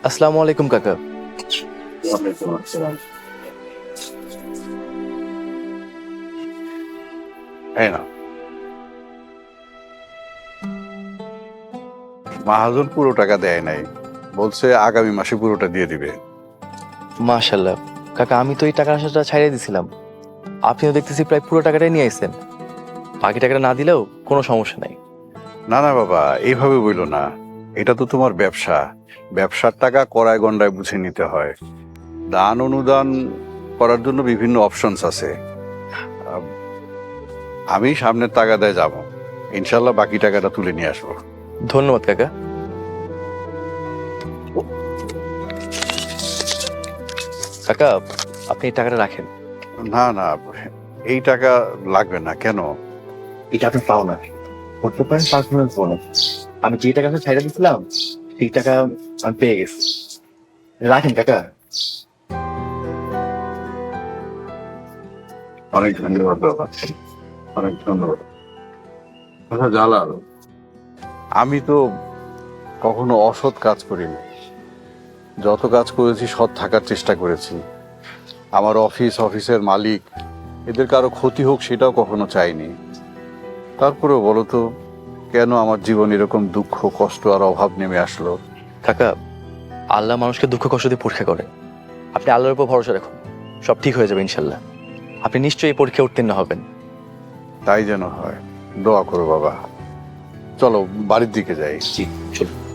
আসসালামু আলাইকুম কাকা। এই না, মাহাজন পুরো টাকা দেয় নাই, বলছে আগামী মাসে পুরোটা দিয়ে দিবে। মাশাল্লাহ কাকা, আমি তো এই টাকার আশাটা ছাড়িয়ে দিছিলাম। আপনিও দেখতেছি প্রায় পুরো টাকাটাই নিয়ে আইছেন। বাকি টাকাটা না দিলেও কোনো সমস্যা নাই। না না বাবা, এইভাবে বইল না, এটা তো তোমার ব্যবসা। ব্যবসার টাকা কড়ায় গন্ডায় বুঝে নিতে হয়। দান অনুদান করার জন্য বিভিন্ন অপশনস আছে। আহ, আমি সামনের তাগাদায় যাব, ইনশাল্লাহ বাকি টাকাটা তুলে নিয়ে আসবো। ধন্যবাদ কাকা। কাকা, আপনি এই টাকাটা রাখেন। না না, এই টাকা লাগবে না। কেন? এটা আপনি পাও না, করতে পারেন পার্সোনাল ফোন। আমি যে টাকা ছাইড়া দিছিলাম সেই টাকা আমি পেয়ে গেছি। রাখেন কাকা। অনেক ধন্যবাদ বাবা, অনেক ধন্যবাদ। আচ্ছা জালাল, আমি তো কখনো অসৎ কাজ করিনি। যত কাজ করেছি সৎ থাকার চেষ্টা করেছি। আমার অফিসের মালিক এদের কারো ক্ষতি হোক সেটাও কখনো চাইনি। তারপরেও বলো তো, কেন আমার জীবন এরকম দুঃখ কষ্ট আর অভাব নেমে আসলো? কাকা, আল্লাহ মানুষকে দুঃখ কষ্ট দিয়ে পরীক্ষা করে। আপনি আল্লাহর উপর ভরসা রাখুন, সব ঠিক হয়ে যাবে ইনশাল্লাহ। আপনি নিশ্চয়ই এই পরীক্ষায় উত্তীর্ণ হবেন। তাই যেন হয়, দোয়া করো বাবা। চলো বাড়ির দিকে যাই। জি, চলুন।